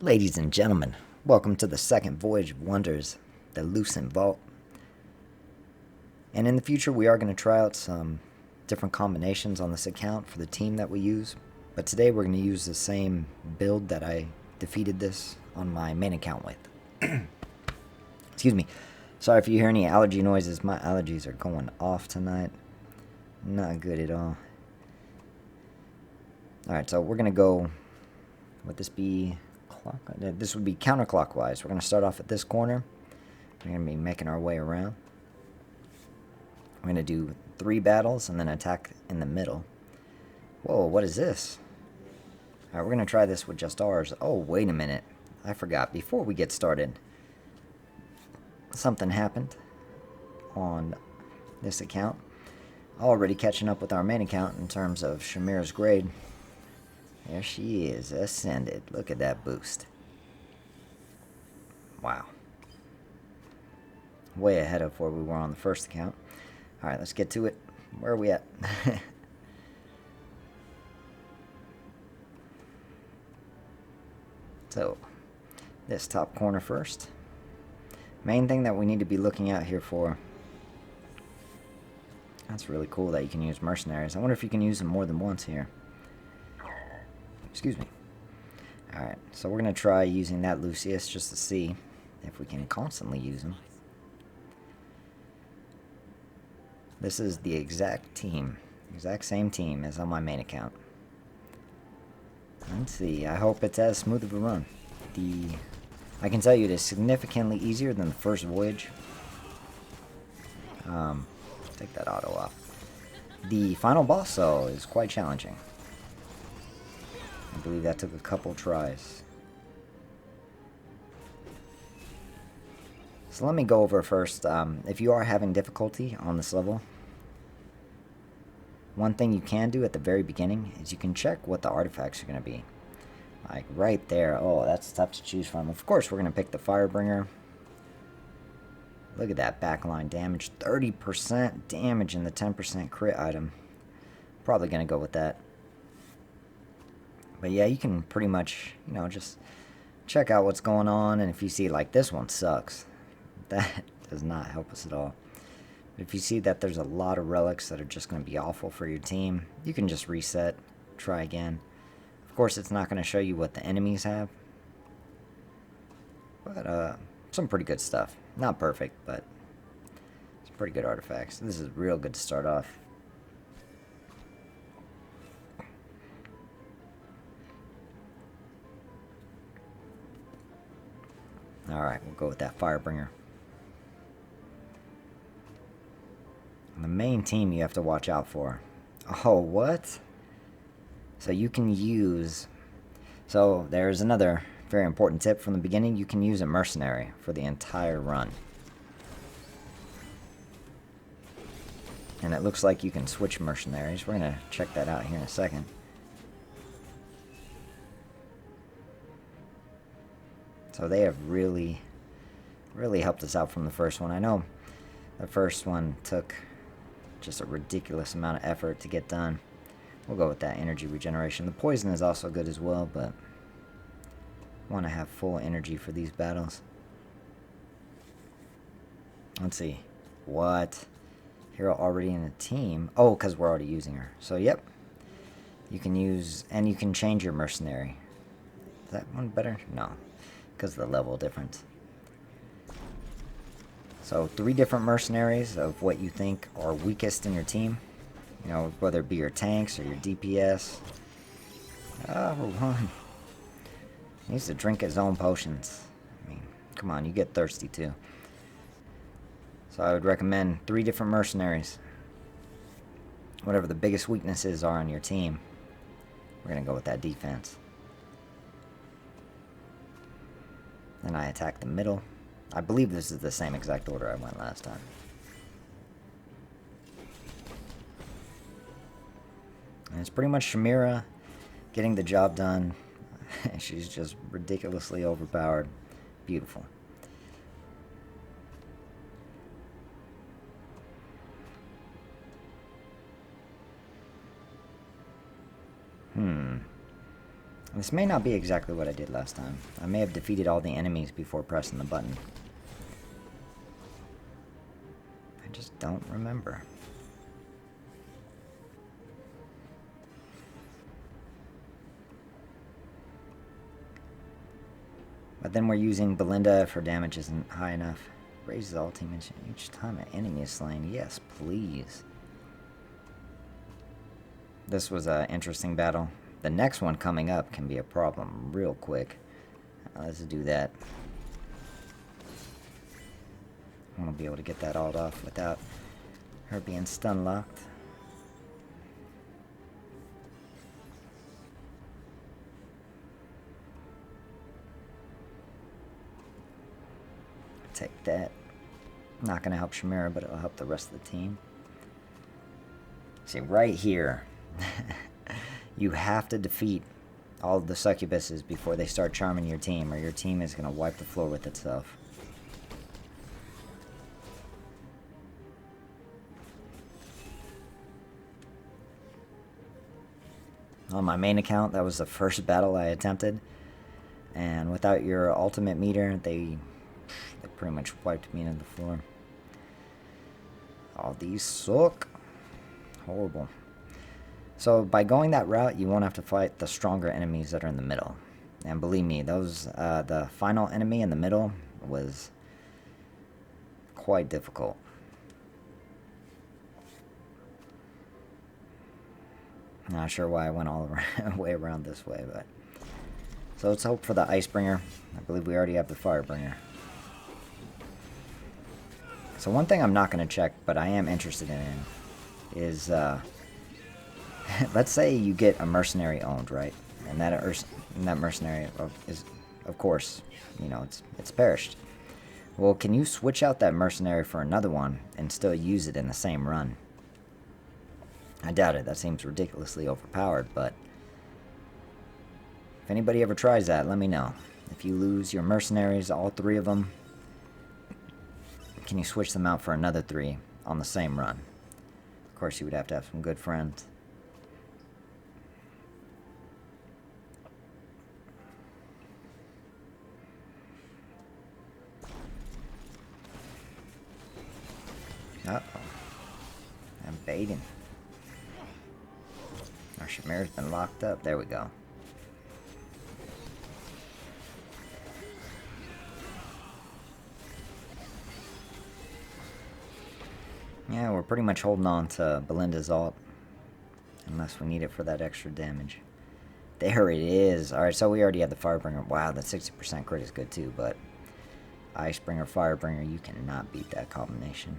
Ladies and gentlemen, welcome to the second Voyage of Wonders, the Lucent Vault. And in the future, we are going to try out some different combinations on this account for the team that we use. But today, we're going to use the same build that I defeated this on my main account with. Excuse me. Sorry if you hear any allergy noises. My allergies are going off tonight. Not good at all. Alright, so we're going to go... Would this be... This would be counterclockwise. We're going to start off at this corner. We're going to be making our way around. We're going to do 3 battles and then attack in the middle. Whoa, what is this? Alright, we're going to try this with just ours. Oh, wait a minute. I forgot. Before we get started, something happened on this account. Already catching up with our main account in terms of Shamira's grade. There she is, ascended. Look at that boost. Wow. Way ahead of where we were on the first account. Alright, let's get to it. Where are we at? So, this top corner first. Main thing that we need to be looking out here for. That's really cool that you can use mercenaries. I wonder if you can use them more than once here. Excuse me. Alright, so we're going to try using that Lucius just to see if we can constantly use him. This is the exact same team as on my main account. Let's see, I hope it's as smooth of a run. I can tell you it is significantly easier than the first Voyage. Take that auto off. The final boss, though, is quite challenging. I believe that took a couple tries. So let me go over first. If you are having difficulty on this level, one thing you can do at the very beginning is you can check what the artifacts are going to be. Like right there. Oh, that's tough to choose from. Of course, we're going to pick the Firebringer. Look at that backline damage. 30% damage in the 10% crit item. Probably going to go with that. But yeah, you can pretty much, just check out what's going on. And if you see, like, this one sucks, that does not help us at all. But if you see that there's a lot of relics that are just going to be awful for your team, you can just reset, try again. Of course, it's not going to show you what the enemies have. But, some pretty good stuff. Not perfect, but it's pretty good artifacts. This is real good to start off. Alright, we'll go with that Firebringer. The main team you have to watch out for. Oh, what? So you can use... So there's another very important tip from the beginning. You can use a mercenary for the entire run. And it looks like you can switch mercenaries. We're going to check that out here in a second. So they have really helped us out from the first one. I know the first one took just a ridiculous amount of effort to get done. We'll go with that energy regeneration. The poison is also good as well, but I want to have full energy for these battles. Let's see. What? Hero already in a team. Oh, because we're already using her. So, yep. You can use, and you can change your mercenary. Is that one better? No. Because of the level difference. So 3 different mercenaries of what you think are weakest in your team. Whether it be your tanks or your DPS. Oh, run. He needs to drink his own potions. I mean, come on, you get thirsty too. So I would recommend 3 different mercenaries. Whatever the biggest weaknesses are on your team, we're going to go with that defense. Then I attack the middle. I believe this is the same exact order I went last time. And it's pretty much Shamira getting the job done. She's just ridiculously overpowered. Beautiful. This may not be exactly what I did last time. I may have defeated all the enemies before pressing the button. I just don't remember. But then we're using Belinda if her damage isn't high enough. Raises all team each time an enemy is slain. Yes, please. This was an interesting battle. The next one coming up can be a problem real quick. Let's do that. I want to be able to get that ult off without her being stun locked. Take that. Not going to help Shamira, but it'll help the rest of the team. See, right here, you have to defeat all of the succubuses before they start charming your team, or your team is going to wipe the floor with itself. On my main account, that was the first battle I attempted, and without your ultimate meter, they pretty much wiped me into the floor. All these suck. Horrible. So by going that route, you won't have to fight the stronger enemies that are in the middle. And believe me, those the final enemy in the middle was quite difficult. Not sure why I went all the way around this way, but so let's hope for the Icebringer. I believe we already have the Firebringer. So one thing I'm not going to check, but I am interested in, is let's say you get a mercenary owned, right? And that mercenary is, of course, you know, it's perished. Well, can you switch out that mercenary for another one and still use it in the same run? I doubt it. That seems ridiculously overpowered, but if anybody ever tries that, let me know. If you lose your mercenaries, all 3 of them, can you switch them out for another 3 on the same run? Of course, you would have to have some good friends. Uh-oh. I'm baiting. Our Shamira's been locked up. There we go. Yeah, we're pretty much holding on to Belinda's ult. Unless we need it for that extra damage. There it is. Alright, so we already had the Firebringer. Wow, that 60% crit is good too, but Icebringer, Firebringer, you cannot beat that combination.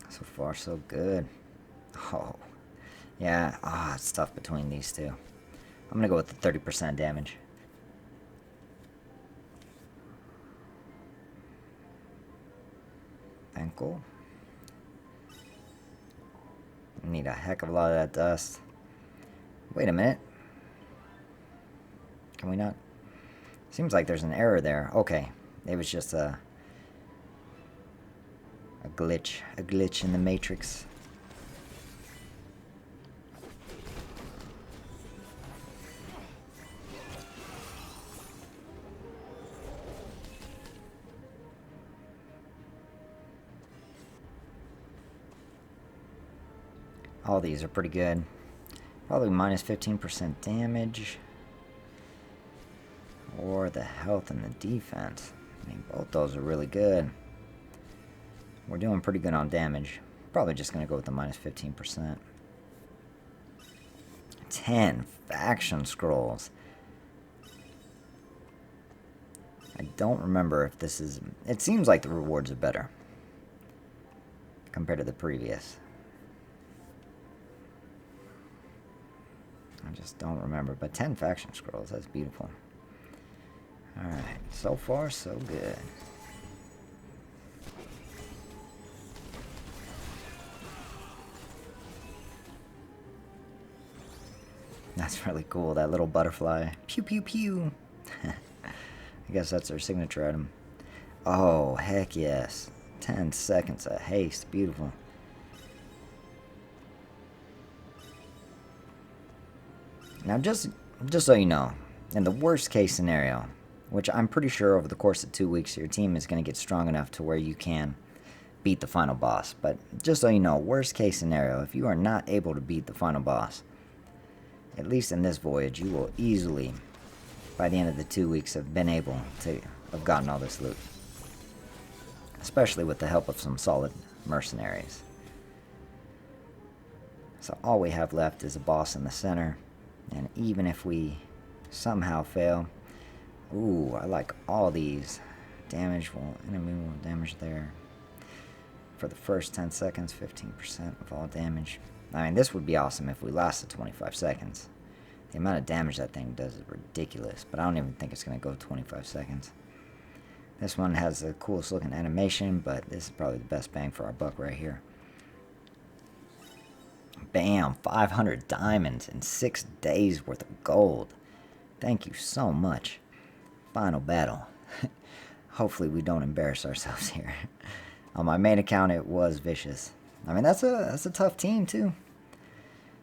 So far, so good. Oh. Yeah, it's tough between these two. I'm gonna go with the 30% damage. Ankle. Need a heck of a lot of that dust. Wait a minute. Can we not? Seems like there's an error there. Okay. It was just a glitch in the matrix. All these are pretty good. Probably minus 15% damage. Or the health and the defense. I mean, both those are really good. We're doing pretty good on damage. Probably just going to go with the minus 15%. 10 faction scrolls. I don't remember if this is... It seems like the rewards are better compared to the previous. I just don't remember. But 10 faction scrolls, that's beautiful. Alright, so far so good. That's really cool, that little butterfly. Pew pew pew. I guess that's their signature item. Oh, heck yes. 10 seconds of haste. Beautiful. Now, just so you know, in the worst case scenario, which I'm pretty sure over the course of 2 weeks, your team is going to get strong enough to where you can beat the final boss. But just so you know, worst case scenario, if you are not able to beat the final boss, at least in this voyage, you will easily, by the end of the 2 weeks, have been able to have gotten all this loot. Especially with the help of some solid mercenaries. So all we have left is a boss in the center. And even if we somehow fail... Ooh, I like all these. Damage will... Enemy will damage there. For the first 10 seconds, 15% of all damage. I mean, this would be awesome if we lasted 25 seconds. The amount of damage that thing does is ridiculous. But I don't even think it's going to go 25 seconds. This one has the coolest looking animation, but this is probably the best bang for our buck right here. Bam! 500 diamonds and 6 days worth of gold. Thank you so much. Final battle. Hopefully we don't embarrass ourselves here. On my main account, it was vicious. I mean, that's a tough team too.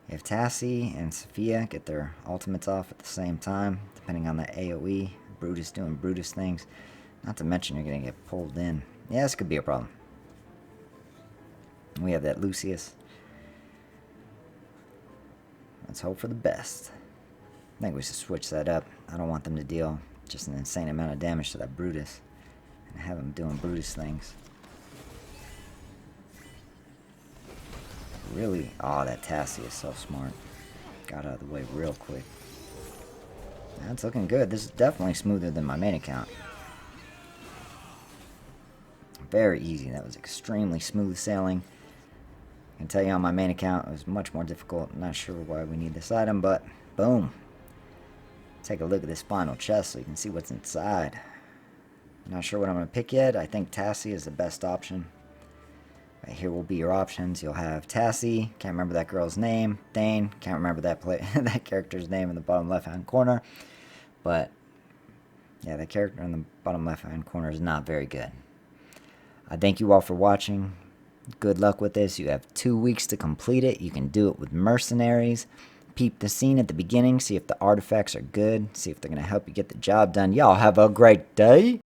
If Tassie and Sophia get their ultimates off at the same time, depending on the AoE, Brutus doing Brutus things. Not to mention you're going to get pulled in. Yeah, this could be a problem. We have that Lucius. Let's hope for the best. I think we should switch that up. I don't want them to deal just an insane amount of damage to that Brutus. And have them doing Brutus things. Really? Oh, that Tassie is so smart. Got out of the way real quick. That's looking good. This is definitely smoother than my main account. Very easy. That was extremely smooth sailing. I can tell you on my main account it was much more difficult. I'm not sure why we need this item, but boom. Take a look at this final chest so you can see what's inside. I'm not sure what I'm going to pick yet. I think Tassie is the best option. Right here will be your options. You'll have Tassie. Can't remember that girl's name. Thane. Can't remember that that character's name in the bottom left-hand corner. But yeah, the character in the bottom left-hand corner is not very good. I thank you all for watching. Good luck with this. You have 2 weeks to complete it. You can do it with mercenaries. Peep the scene at the beginning. See if the artifacts are good. See if they're going to help you get the job done. Y'all have a great day.